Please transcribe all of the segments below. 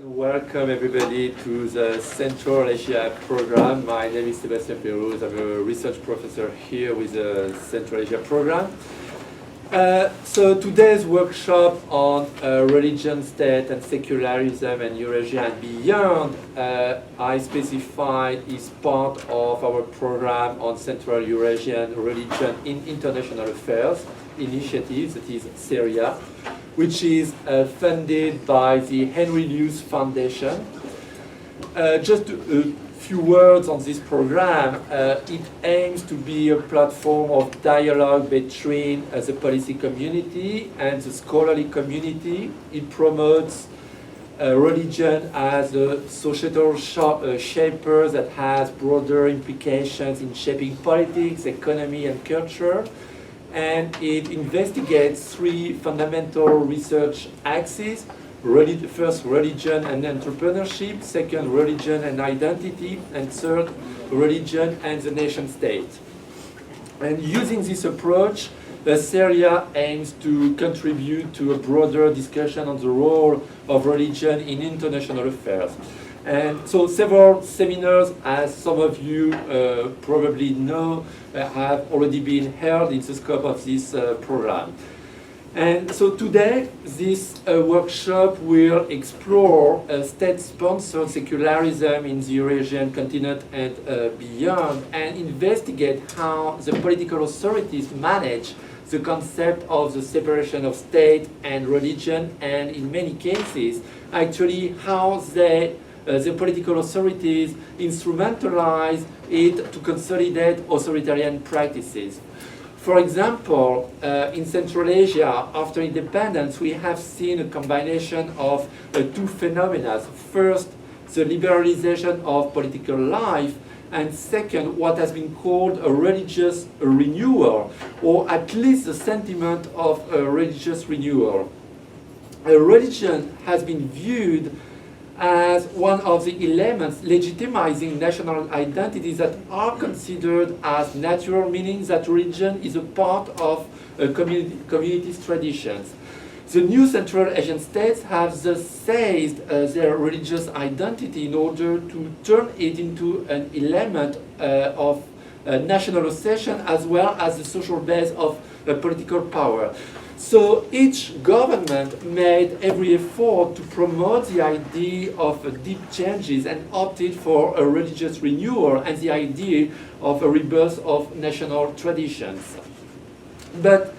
Welcome everybody to the Central Asia program. My name is Sébastien Pérouse. I'm a research professor here with the Central Asia program. So today's workshop on religion, state and secularism and Eurasia and beyond, I specified is part of our program on Central Eurasian religion in international affairs initiative, that is SERIA, which is funded by the Henry Luce Foundation. Just a few words on this program. It aims to be a platform of dialogue between the policy community and the scholarly community. It promotes religion as a societal shaper that has broader implications in shaping politics, economy, and culture. And it investigates three fundamental research axes. First, religion and entrepreneurship. Second, religion and identity. And third, religion and the nation state. And using this approach, the SERIA aims to contribute to a broader discussion on the role of religion in international affairs. And so several seminars, as some of you probably know, have already been held in the scope of this program. And so today, this workshop will explore state-sponsored secularism in the Eurasian continent and beyond, and investigate how the political authorities manage the concept of the separation of state and religion, and in many cases, actually how the political authorities instrumentalize it to consolidate authoritarian practices. For example, in Central Asia, after independence, we have seen a combination of two phenomena. First, the liberalization of political life, and second, what has been called a religious renewal, or at least the sentiment of a religious renewal. A religion has been viewed as one of the elements legitimizing national identities that are considered as natural, meaning that religion is a part of a community's traditions. The new Central Asian states have thus seized their religious identity in order to turn it into an element of national obsession as well as the social base of political power. So each government made every effort to promote the idea of deep changes and opted for a religious renewal and the idea of a rebirth of national traditions. But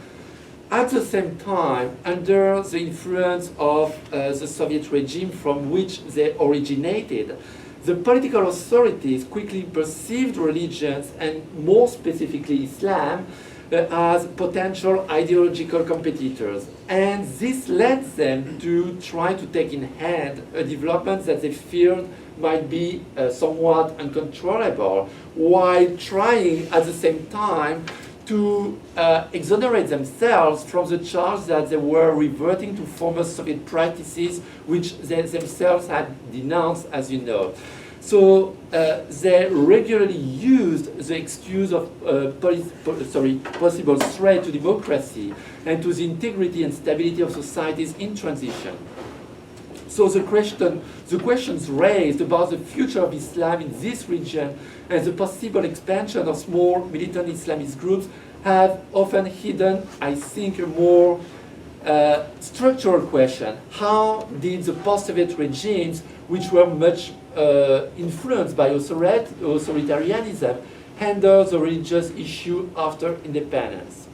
at the same time, under the influence of the Soviet regime from which they originated, the political authorities quickly perceived religions, and more specifically Islam, as potential ideological competitors. And this led them to try to take in hand a development that they feared might be somewhat uncontrollable, while trying at the same time to exonerate themselves from the charge that they were reverting to former Soviet practices, which they themselves had denounced, as you know. So they regularly used the excuse of possible threat to democracy and to the integrity and stability of societies in transition. So the questions raised about the future of Islam in this region and the possible expansion of small militant Islamist groups have often hidden, I think, a more structural question. How did the post-Soviet regimes, which were much influenced by authoritarianism, handle the religious issue after independence?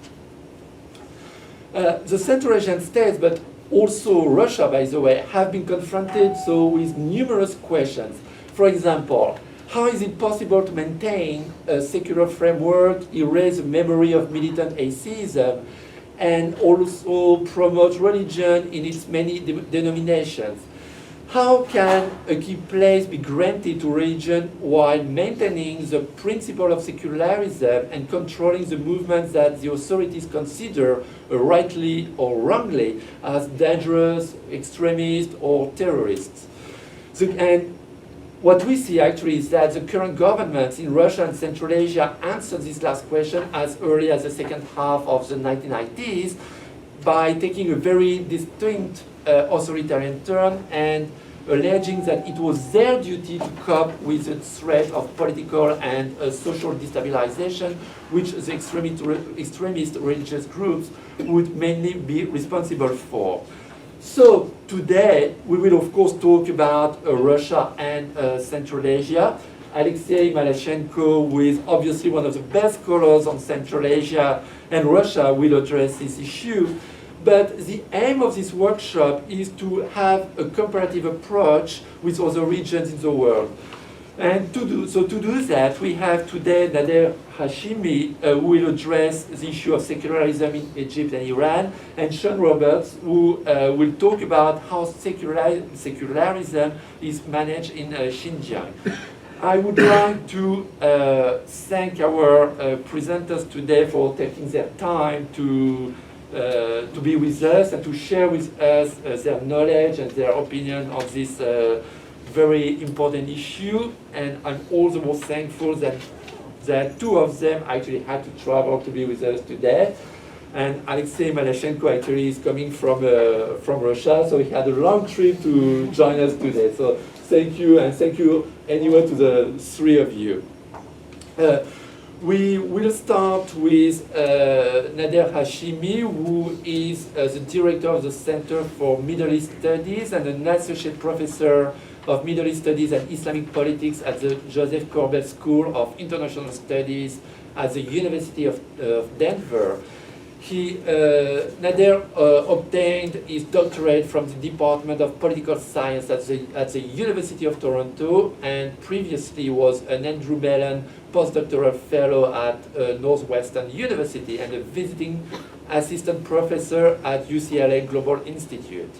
The Central Asian states, but also Russia, by the way, have been confronted with numerous questions. For example, how is it possible to maintain a secular framework, erase the memory of militant atheism, and also promote religion in its many denominations? How can a key place be granted to religion while maintaining the principle of secularism and controlling the movements that the authorities consider, rightly or wrongly, as dangerous, extremist, or terrorists? And what we see actually is that the current governments in Russia and Central Asia answered this last question as early as the second half of the 1990s by taking a very distinct authoritarian turn and alleging that it was their duty to cope with the threat of political and social destabilization, which the extremist religious groups would mainly be responsible for. So today we will of course talk about Russia and Central Asia. Alexei Malachenko, who is obviously one of the best scholars on Central Asia and Russia, will address this issue. But the aim of this workshop is to have a comparative approach with other regions in the world. And to do that, we have today Nader Hashemi, who will address the issue of secularism in Egypt and Iran, and Sean Roberts, who will talk about how secularism is managed in Xinjiang. I would like to thank our presenters today for taking their time to be with us and to share with us their knowledge and their opinion on this very important issue. And I'm all the more thankful that two of them actually had to travel to be with us today. And Alexei Malachenko actually is coming from Russia, so he had a long trip to join us today. So thank you, and thank you anyway to the three of you. We will start with Nader Hashemi, who is the director of the Center for Middle East Studies and an associate professor of Middle East Studies and Islamic Politics at the Joseph Corbett School of International Studies at the University of Denver. Nader obtained his doctorate from the Department of Political Science at the University of Toronto, and previously was an Andrew Mellon postdoctoral fellow at Northwestern University and a visiting assistant professor at UCLA Global Institute.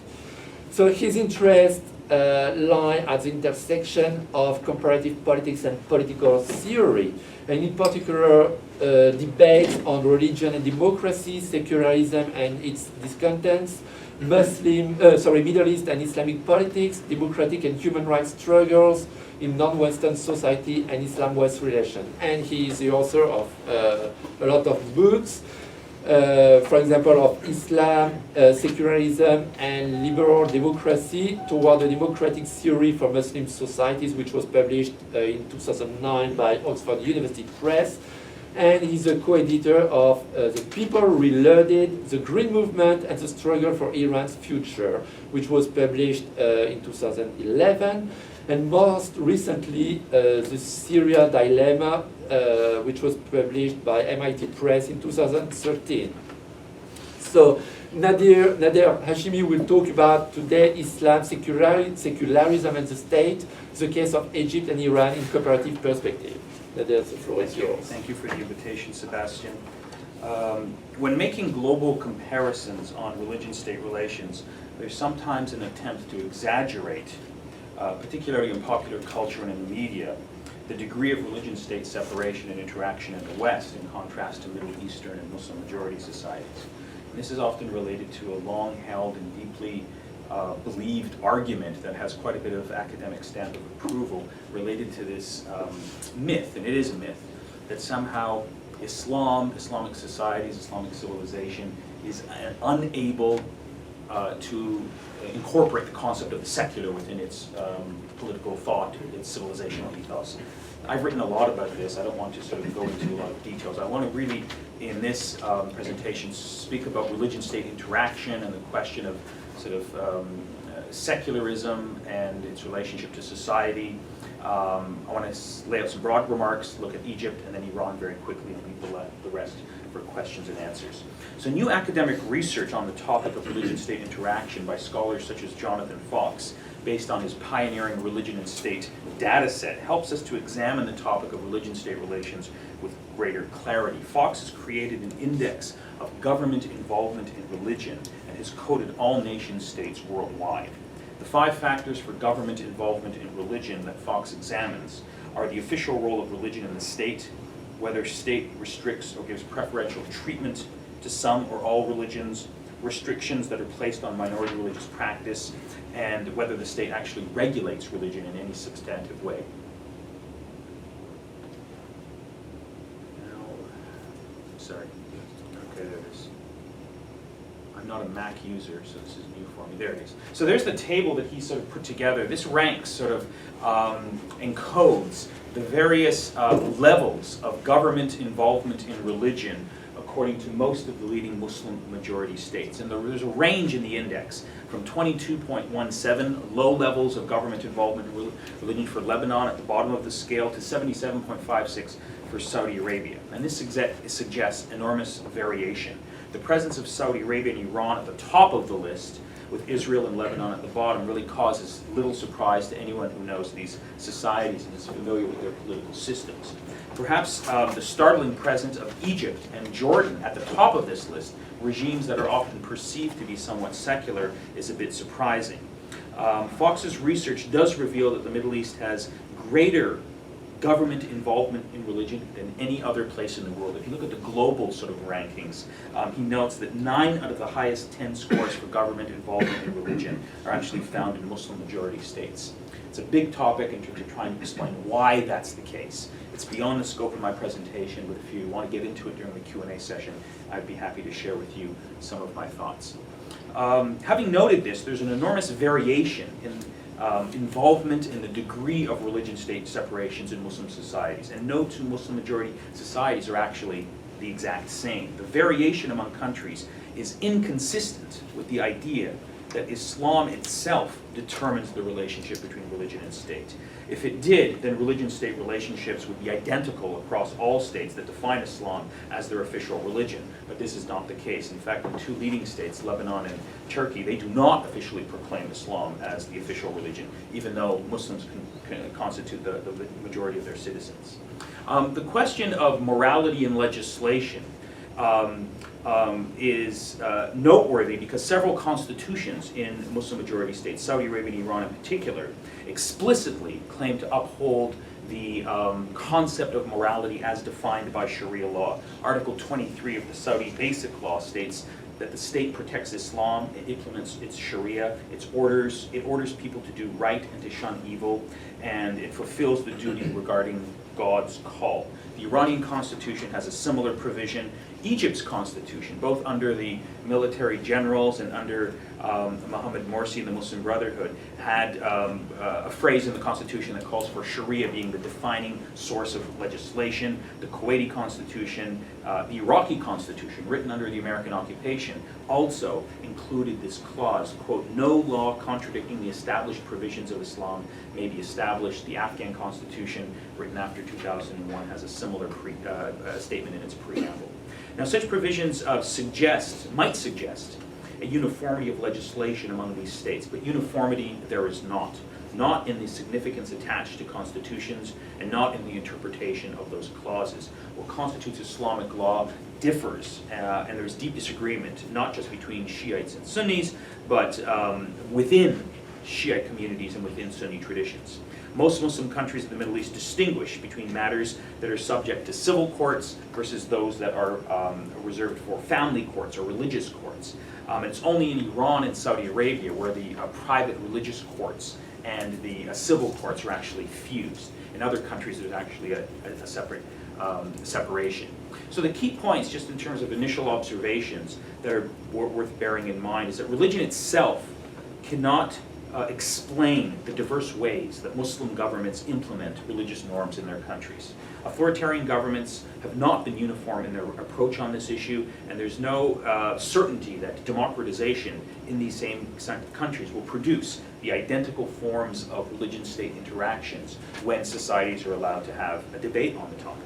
So his interests lie at the intersection of comparative politics and political theory, and in particular debates on religion and democracy, secularism and its discontents, Middle East and Islamic politics, democratic and human rights struggles in non-Western society and Islam-West relations. And he is the author of a lot of books, for example, of Islam, Secularism, and Liberal Democracy Toward a Democratic Theory for Muslim Societies, which was published in 2009 by Oxford University Press. And he's a co-editor of The People Reloaded, The Green Movement, and the Struggle for Iran's Future, which was published in 2011. And most recently, The Syria Dilemma, which was published by MIT Press in 2013. So Nader Hashemi will talk about today Islam, secularism and the state, the case of Egypt and Iran in comparative perspective. Nader, the floor is yours. Thank you for the invitation, Sebastian. When making global comparisons on religion-state relations, there's sometimes an attempt to exaggerate, particularly in popular culture and in the media, the degree of religion-state separation and interaction in the West in contrast to Middle Eastern and Muslim-majority societies. And this is often related to a long-held and deeply believed argument that has quite a bit of academic stamp of approval related to this myth, and it is a myth, that somehow Islam, Islamic societies, Islamic civilization is unable to incorporate the concept of the secular within its political thought, its civilizational ethos. I've written a lot about this. I don't want to sort of go into a lot of details. I want to really, in this presentation, speak about religion-state interaction and the question of sort of secularism and its relationship to society. I want to lay out some broad remarks, look at Egypt and then Iran very quickly, and leave the rest for questions and answers. So new academic research on the topic of religion-state interaction by scholars such as Jonathan Fox, based on his pioneering religion and state data set, helps us to examine the topic of religion-state relations with greater clarity. Fox has created an index of government involvement in religion and has coded all nation-states worldwide. The 5 factors for government involvement in religion that Fox examines are the official role of religion in the state, whether state restricts or gives preferential treatment to some or all religions, restrictions that are placed on minority religious practice, and whether the state actually regulates religion in any substantive way. Now, sorry. Okay, there it is. I'm not a Mac user, so this is new for me. There it is. So there's the table that he sort of put together. This ranks, sort of encodes the various levels of government involvement in religion according to most of the leading Muslim majority states. And there's a range in the index from 22.17, low levels of government involvement in religion for Lebanon at the bottom of the scale, to 77.56 for Saudi Arabia. And this suggests enormous variation. The presence of Saudi Arabia and Iran at the top of the list, with Israel and Lebanon at the bottom, really causes little surprise to anyone who knows these societies and is familiar with their political systems. Perhaps the startling presence of Egypt and Jordan at the top of this list, regimes that are often perceived to be somewhat secular, is a bit surprising. Fox's research does reveal that the Middle East has greater government involvement in religion than any other place in the world. If you look at the global sort of rankings, he notes that 9 out of the highest 10 scores for government involvement in religion are actually found in Muslim majority states. It's a big topic in terms of trying to explain why that's the case. It's beyond the scope of my presentation, but if you want to get into it during the Q&A session, I'd be happy to share with you some of my thoughts. Having noted this, there's an enormous variation in involvement in the degree of religion-state separations in Muslim societies. And no two Muslim-majority societies are actually the exact same. The variation among countries is inconsistent with the idea that Islam itself determines the relationship between religion and state. If it did, then religion-state relationships would be identical across all states that define Islam as their official religion. But this is not the case. In fact, in 2 leading states, Lebanon and Turkey, they do not officially proclaim Islam as the official religion, even though Muslims can constitute the majority of their citizens. The question of morality in legislation is noteworthy because several constitutions in Muslim-majority states, Saudi Arabia and Iran in particular, explicitly claim to uphold the concept of morality as defined by Sharia law. Article 23 of the Saudi Basic Law states that the state protects Islam, it implements its Sharia, it orders people to do right and to shun evil, and it fulfills the duty regarding God's call. The Iranian constitution has a similar provision. Egypt's constitution, both under the military generals and under Mohammed Morsi and the Muslim Brotherhood, had a phrase in the constitution that calls for Sharia being the defining source of legislation. The Kuwaiti constitution, the Iraqi constitution, written under the American occupation, also included this clause, quote, "No law contradicting the established provisions of Islam may be established." The Afghan constitution, written after 2001, has a similar statement in its preamble. Now, such provisions might suggest a uniformity of legislation among these states, but uniformity there is not in the significance attached to constitutions and not in the interpretation of those clauses. What constitutes Islamic law differs, and there's deep disagreement, not just between Shiites and Sunnis, but within Shiite communities and within Sunni traditions. Most Muslim countries in the Middle East distinguish between matters that are subject to civil courts versus those that are reserved for family courts or religious courts. It's only in Iran and Saudi Arabia where the private religious courts and the civil courts are actually fused. In other countries, there's actually a separate separation. So the key points, just in terms of initial observations that are worth bearing in mind, is that religion itself cannot explain the diverse ways that Muslim governments implement religious norms in their countries. Authoritarian governments have not been uniform in their approach on this issue, and there's no certainty that democratization in these same countries will produce the identical forms of religion-state interactions when societies are allowed to have a debate on the topic.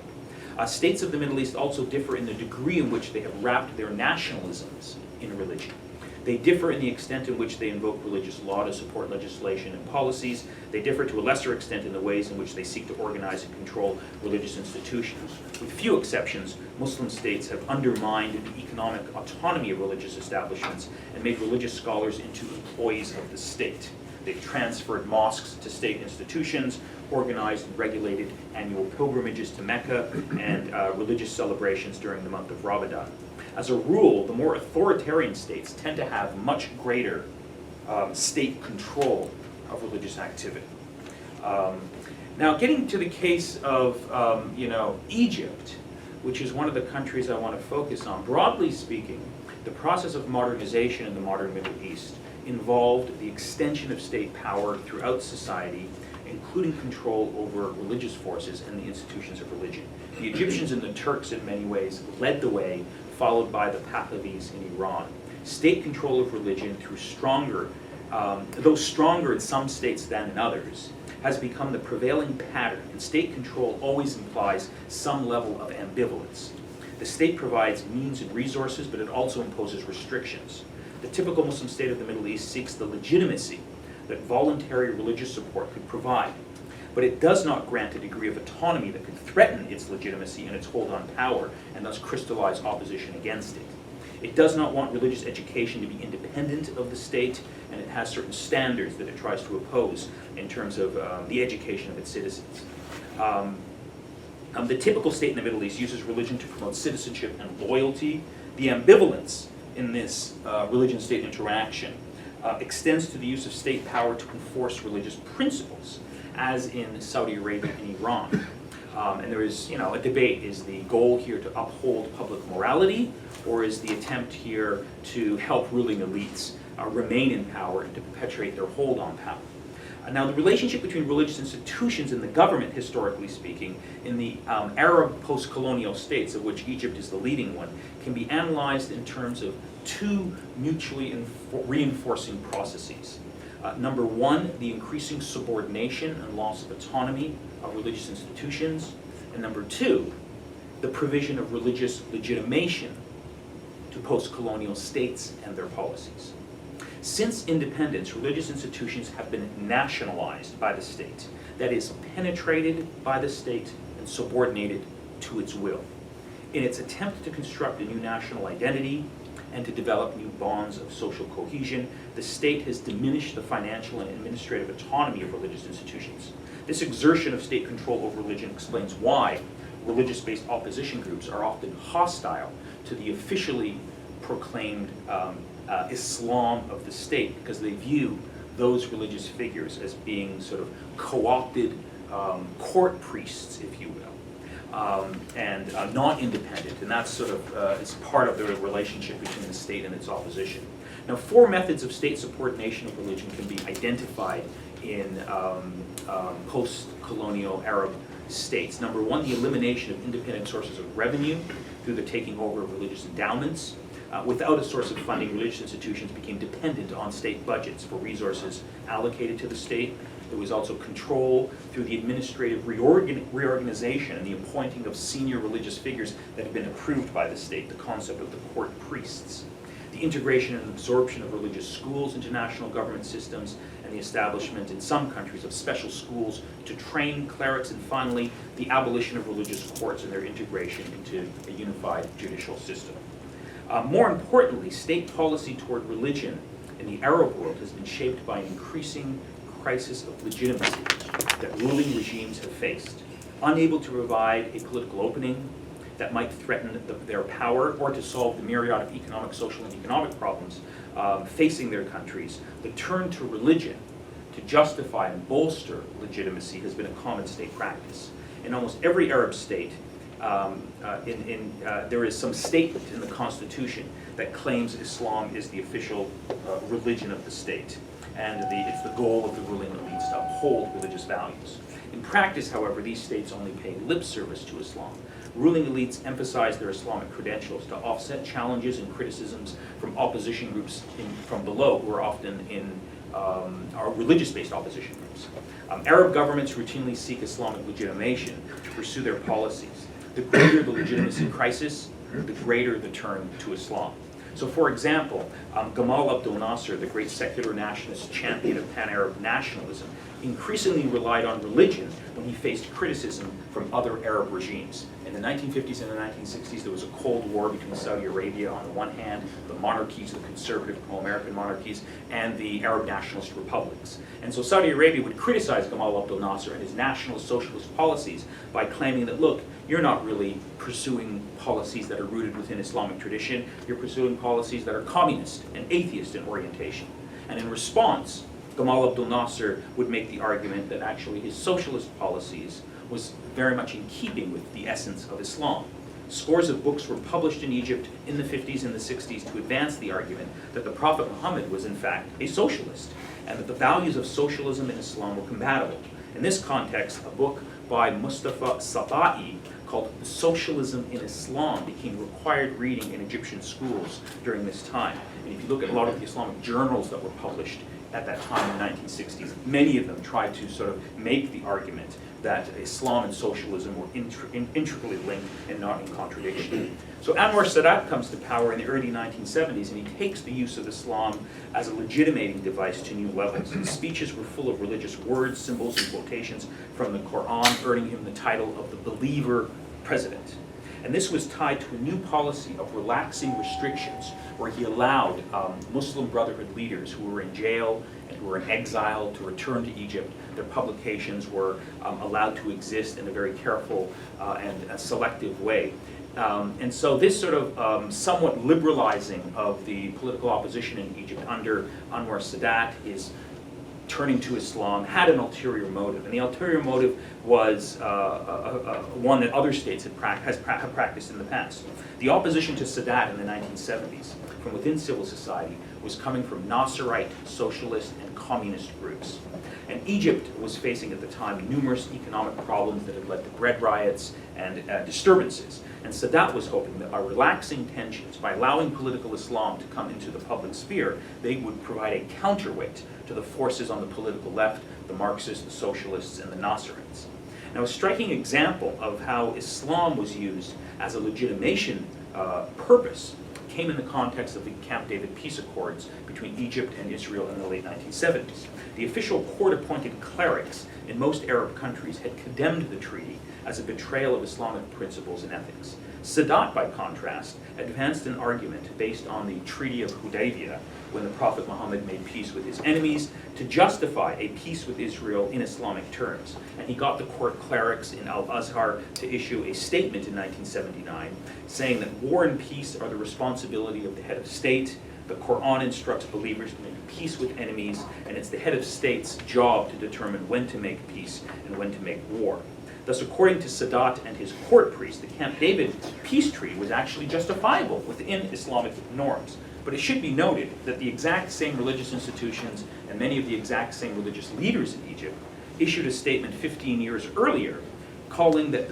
States of the Middle East also differ in the degree in which they have wrapped their nationalisms in religion. They differ in the extent in which they invoke religious law to support legislation and policies. They differ to a lesser extent in the ways in which they seek to organize and control religious institutions. With few exceptions, Muslim states have undermined the economic autonomy of religious establishments and made religious scholars into employees of the state. They've transferred mosques to state institutions, organized and regulated annual pilgrimages to Mecca, and religious celebrations during the month of Ramadan. As a rule, the more authoritarian states tend to have much greater state control of religious activity. Now, getting to the case of Egypt, which is one of the countries I want to focus on, broadly speaking, The process of modernization in the modern Middle East involved the extension of state power throughout society, including control over religious forces and the institutions of religion. The Egyptians and the Turks, in many ways, led the way, followed by the Pahlavis in Iran. State control of religion, though stronger in some states than in others, has become the prevailing pattern, and state control always implies some level of ambivalence. The state provides means and resources, but it also imposes restrictions. The typical Muslim state of the Middle East seeks the legitimacy that voluntary religious support could provide, but it does not grant a degree of autonomy that could threaten its legitimacy and its hold on power, and thus crystallize opposition against it. It does not want religious education to be independent of the state, and it has certain standards that it tries to oppose in terms of the education of its citizens. The typical state in the Middle East uses religion to promote citizenship and loyalty. The ambivalence in this religion-state interaction extends to the use of state power to enforce religious principles, as in Saudi Arabia and Iran. And there is, a debate: is the goal here to uphold public morality, or is the attempt here to help ruling elites remain in power and to perpetuate their hold on power? Now, the relationship between religious institutions and the government, historically speaking, in the Arab post-colonial states, of which Egypt is the leading one, can be analyzed in terms of two mutually reinforcing processes. Number one, the increasing subordination and loss of autonomy of religious institutions. And number two, the provision of religious legitimation to post-colonial states and their policies. Since independence, religious institutions have been nationalized by the state, that is, penetrated by the state and subordinated to its will. In its attempt to construct a new national identity and to develop new bonds of social cohesion, the state has diminished the financial and administrative autonomy of religious institutions. This exertion of state control over religion explains why religious-based opposition groups are often hostile to the officially proclaimed Islam of the state, because they view those religious figures as being sort of co-opted court priests, if you will, and not independent, and that's sort of is part of the relationship between the state and its opposition. Now, four methods of state subordination of religion can be identified in post-colonial Arab states. Number one, the elimination of independent sources of revenue through the taking over of religious endowments. Without a source of funding, religious institutions became dependent on state budgets for resources allocated to the state. There was also control through the administrative reorganization and the appointing of senior religious figures that had been approved by the state, the concept of the court priests. The integration and absorption of religious schools into national government systems, and the establishment in some countries of special schools to train clerics, and finally, the abolition of religious courts and their integration into a unified judicial system. More importantly, state policy toward religion in the Arab world has been shaped by an increasing crisis of legitimacy that ruling regimes have faced. Unable to provide a political opening that might threaten their power or to solve the myriad of economic, social, and economic problems facing their countries, the turn to religion to justify and bolster legitimacy has been a common state practice. In almost every Arab state, there is some statement in the Constitution that claims Islam is the official religion of the state, and it's the goal of the ruling elites to uphold religious values. In practice, however, these states only pay lip service to Islam. Ruling elites emphasize their Islamic credentials to offset challenges and criticisms from opposition groups from below, who are often are religious-based opposition groups. Arab governments routinely seek Islamic legitimation to pursue their policies. The greater the legitimacy crisis, the greater the turn to Islam. So, for example, Gamal Abdel Nasser, the great secular nationalist champion of pan-Arab nationalism, increasingly relied on religion when he faced criticism from other Arab regimes. In the 1950s and the 1960s, there was a Cold War between Saudi Arabia on the one hand, the monarchies, the conservative pro-American monarchies, and the Arab nationalist republics. And so Saudi Arabia would criticize Gamal Abdel Nasser and his nationalist socialist policies by claiming that, look, you're not really pursuing policies that are rooted within Islamic tradition, you're pursuing policies that are communist and atheist in orientation. And in response, Gamal Abdel Nasser would make the argument that actually his socialist policies was very much in keeping with the essence of Islam. Scores of books were published in Egypt in the 50s and the 60s to advance the argument that the Prophet Muhammad was in fact a socialist, and that the values of socialism and Islam were compatible. In this context, a book by Mustafa Sabai called Socialism in Islam became required reading in Egyptian schools during this time. And if you look at a lot of the Islamic journals that were published at that time in the 1960s, many of them tried to sort of make the argument that Islam and socialism were intricately linked and not in contradiction. So Anwar Sadat comes to power in the early 1970s, and he takes the use of Islam as a legitimating device to new levels. His speeches were full of religious words, symbols, and quotations from the Quran, earning him the title of the believer president. And this was tied to a new policy of relaxing restrictions, where he allowed Muslim Brotherhood leaders who were in jail and who were in exile to return to Egypt. Their publications were allowed to exist in a very careful and a selective way. And so this sort of somewhat liberalizing of the political opposition in Egypt under Anwar Sadat, is turning to Islam, had an ulterior motive. And the ulterior motive was one that other states have practiced in the past. The opposition to Sadat in the 1970s from within civil society was coming from Nasserite, socialist, and communist groups. And Egypt was facing at the time numerous economic problems that had led to bread riots and disturbances. And Sadat was hoping that by relaxing tensions, by allowing political Islam to come into the public sphere, they would provide a counterweight to the forces on the political left, the Marxists, the socialists, and the Nasserites. Now, a striking example of how Islam was used as a legitimation purpose came in the context of the Camp David peace accords between Egypt and Israel in the late 1970s. The official court-appointed clerics in most Arab countries had condemned the treaty as a betrayal of Islamic principles and ethics. Sadat, by contrast, advanced an argument based on the Treaty of Hudaybiyah, when the Prophet Muhammad made peace with his enemies, to justify a peace with Israel in Islamic terms. And he got the court clerics in Al-Azhar to issue a statement in 1979 saying that war and peace are the responsibility of the head of state. The Quran instructs believers to make peace with enemies, and it's the head of state's job to determine when to make peace and when to make war. Thus, according to Sadat and his court priest, the Camp David peace treaty was actually justifiable within Islamic norms. But it should be noted that the exact same religious institutions and many of the exact same religious leaders in Egypt issued a statement 15 years earlier arguing that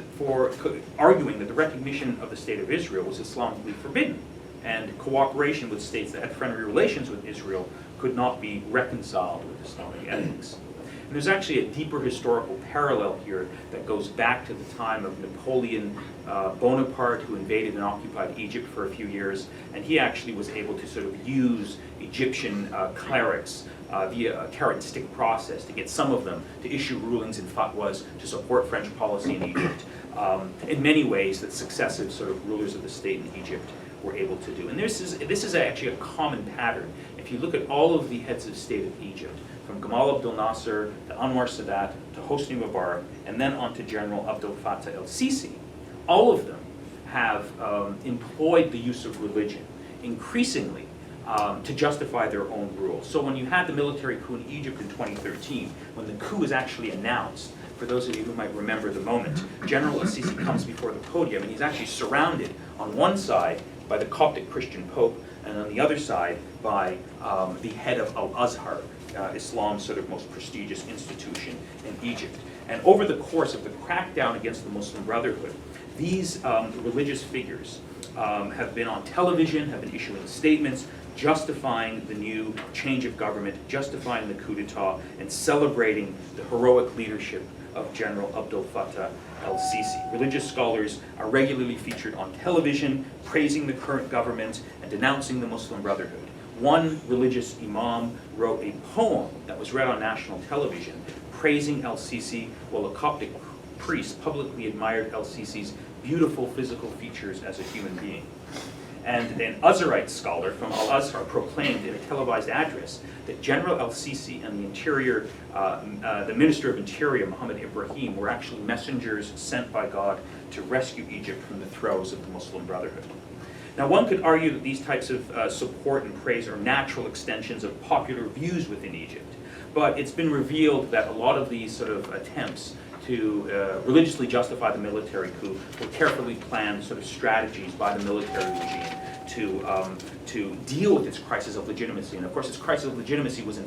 the recognition of the State of Israel was Islamically forbidden, and cooperation with states that had friendly relations with Israel could not be reconciled with Islamic ethics. And there's actually a deeper historical parallel here that goes back to the time of Napoleon Bonaparte, who invaded and occupied Egypt for a few years, and he actually was able to sort of use Egyptian clerics via a carrot and stick process to get some of them to issue rulings and fatwas to support French policy in Egypt. In many ways that successive sort of rulers of the state in Egypt were able to do. And this is actually a common pattern. If you look at all of the heads of state of Egypt, from Gamal Abdel Nasser to Anwar Sadat to Hosni Mubarak, and then on to General Abdel Fattah el-Sisi, all of them have employed the use of religion increasingly to justify their own rule. So when you had the military coup in Egypt in 2013, when the coup was actually announced, for those of you who might remember the moment, General el-Sisi comes before the podium, and he's actually surrounded on one side by the Coptic Christian Pope, and on the other side by the head of Al-Azhar, Islam's sort of most prestigious institution in Egypt. And over the course of the crackdown against the Muslim Brotherhood, these religious figures have been on television, have been issuing statements, justifying the new change of government, justifying the coup d'etat, and celebrating the heroic leadership of General Abdel Fattah el-Sisi. Religious scholars are regularly featured on television, praising the current government and denouncing the Muslim Brotherhood. One religious imam wrote a poem that was read on national television praising el-Sisi, while a Coptic priest publicly admired el-Sisi's beautiful physical features as a human being. And an Azharite scholar from Al-Azhar proclaimed in a televised address that General el-Sisi and the Minister of Interior, Mohammed Ibrahim, were actually messengers sent by God to rescue Egypt from the throes of the Muslim Brotherhood. Now, one could argue that these types of support and praise are natural extensions of popular views within Egypt, but it's been revealed that a lot of these sort of attempts to religiously justify the military coup were carefully planned sort of strategies by the military regime to deal with its crisis of legitimacy. And of course, its crisis of legitimacy was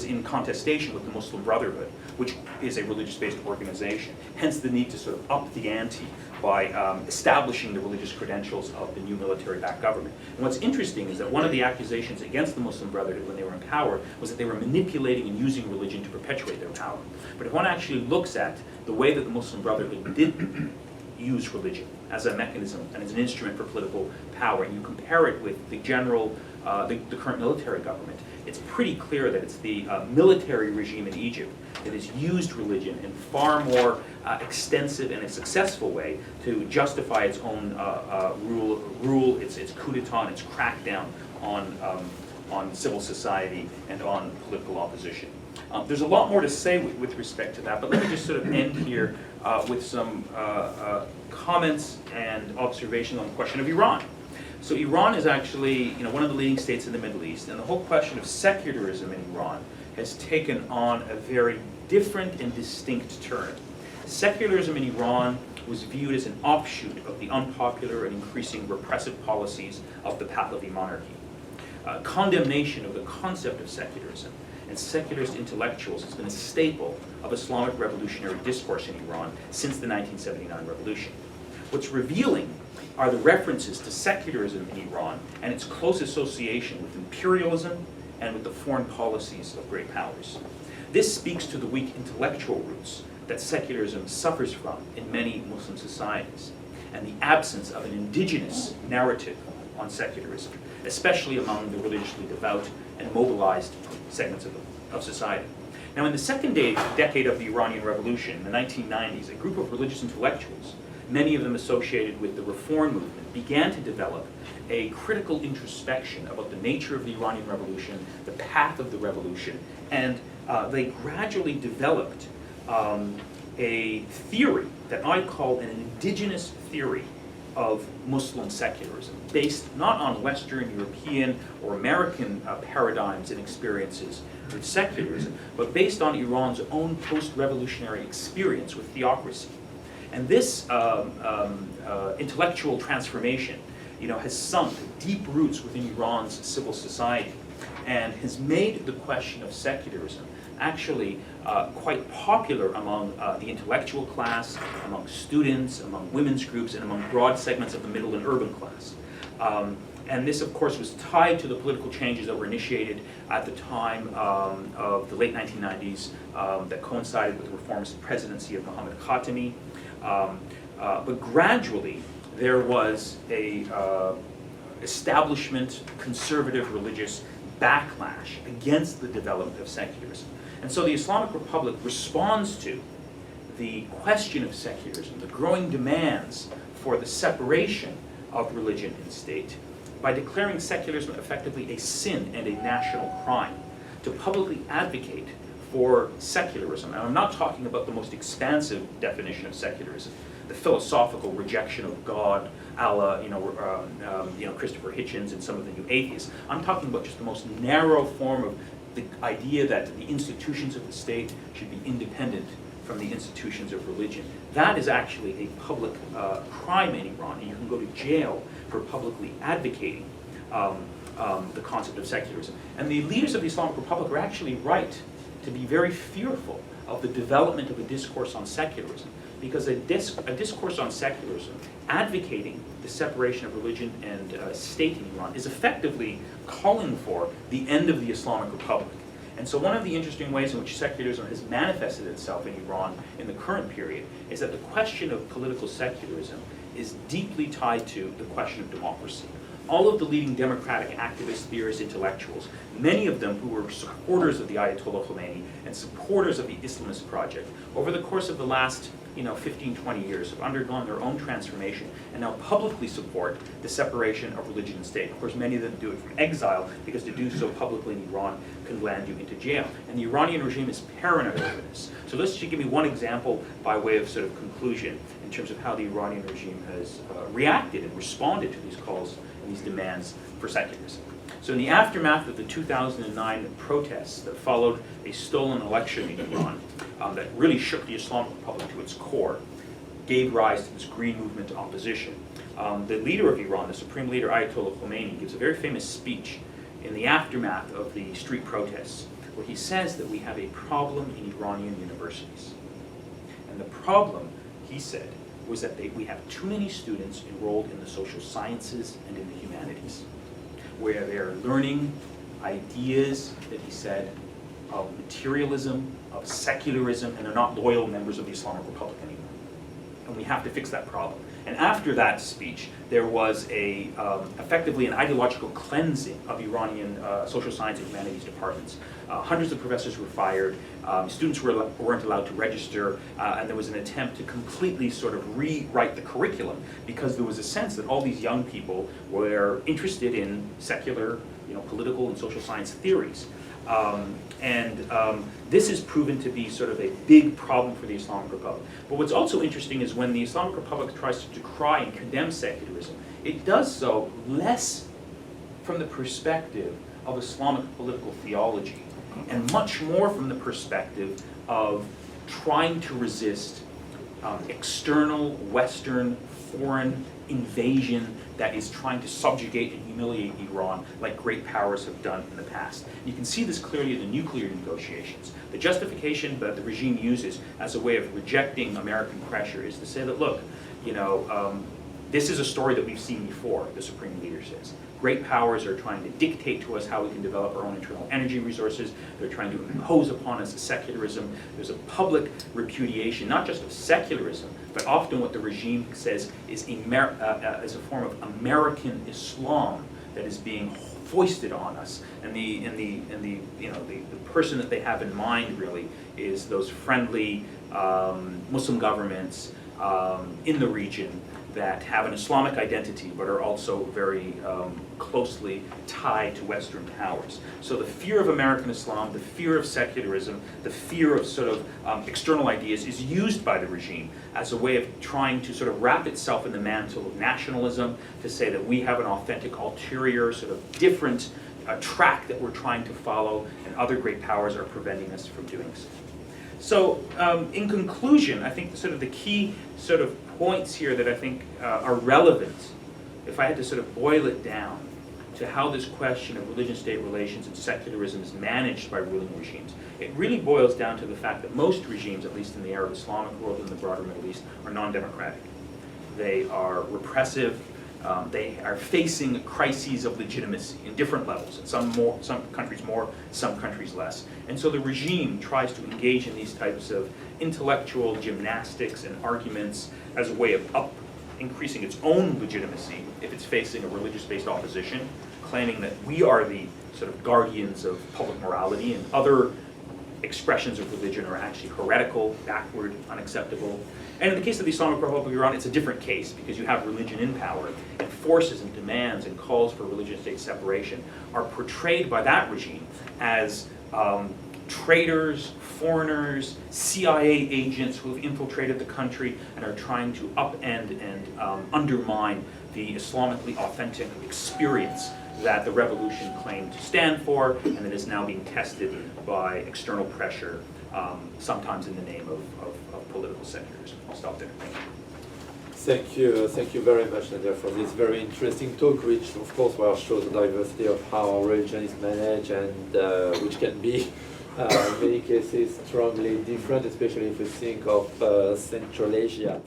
in contestation with the Muslim Brotherhood, which is a religious-based organization. Hence the need to sort of up the ante by establishing the religious credentials of the new military-backed government. And what's interesting is that one of the accusations against the Muslim Brotherhood when they were in power was that they were manipulating and using religion to perpetuate their power. But if one actually looks at the way that the Muslim Brotherhood did use religion as a mechanism and as an instrument for political power, and you compare it with the current military government, it's pretty clear that it's the military regime in Egypt that has used religion in far more extensive and a successful way to justify its own rule, its coup d'etat, and its crackdown on civil society and on political opposition. There's a lot more to say with respect to that, but let me just sort of end here with some comments and observations on the question of Iran. So Iran is actually, one of the leading states in the Middle East, and the whole question of secularism in Iran has taken on a very different and distinct turn. Secularism in Iran was viewed as an offshoot of the unpopular and increasing repressive policies of the Pahlavi monarchy. Condemnation of the concept of secularism and secularist intellectuals has been a staple of Islamic revolutionary discourse in Iran since the 1979 revolution. What's revealing are the references to secularism in Iran and its close association with imperialism and with the foreign policies of great powers. This speaks to the weak intellectual roots that secularism suffers from in many Muslim societies, and the absence of an indigenous narrative on secularism, especially among the religiously devout and mobilized segments of society. Now, in the second decade of the Iranian Revolution, in the 1990s, a group of religious intellectuals, many of them associated with the Reform movement, began to develop a critical introspection about the nature of the Iranian Revolution, the path of the revolution, and they gradually developed a theory that I call an indigenous theory of Muslim secularism, based not on Western, European, or American paradigms and experiences with secularism, but based on Iran's own post-revolutionary experience with theocracy. And this intellectual transformation, has sunk deep roots within Iran's civil society and has made the question of secularism actually quite popular among the intellectual class, among students, among women's groups, and among broad segments of the middle and urban class. And this, of course, was tied to the political changes that were initiated at the time of the late 1990s that coincided with the reformist presidency of Mohammad Khatami. But gradually, there was a establishment, conservative religious backlash against the development of secularism. And so the Islamic Republic responds to the question of secularism, the growing demands for the separation of religion and state, by declaring secularism effectively a sin and a national crime, to publicly advocate for secularism. And I'm not talking about the most expansive definition of secularism, the philosophical rejection of God, Allah, Christopher Hitchens and some of the new atheists. I'm talking about just the most narrow form of the idea that the institutions of the state should be independent from the institutions of religion. That is actually a public crime in Iran, and you can go to jail for publicly advocating the concept of secularism. And the leaders of the Islamic Republic are actually right to be very fearful of the development of a discourse on secularism, because a discourse on secularism advocating the separation of religion and state in Iran is effectively calling for the end of the Islamic Republic. And so one of the interesting ways in which secularism has manifested itself in Iran in the current period is that the question of political secularism is deeply tied to the question of democracy. All of the leading democratic activists, theorists, intellectuals, many of them who were supporters of the Ayatollah Khomeini and supporters of the Islamist project, over the course of the last 15, 20 years have undergone their own transformation and now publicly support the separation of religion and state. Of course, many of them do it from exile, because to do so publicly in Iran can land you into jail. And the Iranian regime is paranoid over this. So let's just give me one example by way of sort of conclusion in terms of how the Iranian regime has reacted and responded to these calls and these demands for secularism. So in the aftermath of the 2009 protests that followed a stolen election in Iran that really shook the Islamic Republic to its core, gave rise to this green movement opposition. The leader of Iran, the supreme leader Ayatollah Khomeini, gives a very famous speech in the aftermath of the street protests, where he says that we have a problem in Iranian universities. And the problem, he said, was that we have too many students enrolled in the social sciences and in the humanities, where they're learning ideas, that he said, of materialism, of secularism, and they're not loyal members of the Islamic Republic anymore. And we have to fix that problem. And after that speech, there was effectively an ideological cleansing of Iranian social science and humanities departments. Hundreds of professors were fired, students weren't allowed to register, and there was an attempt to completely sort of rewrite the curriculum, because there was a sense that all these young people were interested in secular, political and social science theories. This has proven to be sort of a big problem for the Islamic Republic. But what's also interesting is when the Islamic Republic tries to decry and condemn secularism, it does so less from the perspective of Islamic political theology, and much more from the perspective of trying to resist external, Western, foreign invasion that is trying to subjugate and humiliate Iran like great powers have done in the past. You can see this clearly in the nuclear negotiations. The justification that the regime uses as a way of rejecting American pressure is to say that, look, this is a story that we've seen before, the supreme leader says. Great powers are trying to dictate to us how we can develop our own internal energy resources. They're trying to impose upon us secularism. There's a public repudiation, not just of secularism, but often what the regime says is a form of American Islam that is being foisted on us. And the person that they have in mind really is those friendly Muslim governments in the region that have an Islamic identity but are also very closely tied to Western powers. So the fear of American Islam, the fear of secularism, the fear of sort of external ideas is used by the regime as a way of trying to sort of wrap itself in the mantle of nationalism, to say that we have an authentic ulterior, sort of different track that we're trying to follow, and other great powers are preventing us from doing so. So in conclusion, I think the key sort of points here that I think are relevant, if I had to sort of boil it down to how this question of religion-state relations and secularism is managed by ruling regimes, it really boils down to the fact that most regimes, at least in the Arab Islamic world and the broader Middle East, are non-democratic. They are repressive. They are facing crises of legitimacy in different levels, some countries more, some countries less. And so the regime tries to engage in these types of intellectual gymnastics and arguments as a way of increasing its own legitimacy if it's facing a religious-based opposition, claiming that we are the sort of guardians of public morality and other expressions of religion are actually heretical, backward, unacceptable. And in the case of the Islamic Republic of Iran, it's a different case, because you have religion in power, and forces and demands and calls for religious-state separation are portrayed by that regime as traitors, foreigners, CIA agents who have infiltrated the country and are trying to upend and undermine the Islamically authentic experience that the revolution claimed to stand for, and that is now being tested by external pressure, sometimes in the name of political secularism. I'll stop there. Thank you. Thank you very much, Nader, for this very interesting talk, which of course well shows the diversity of how religion is managed, and which can be in many cases strongly different, especially if we think of Central Asia.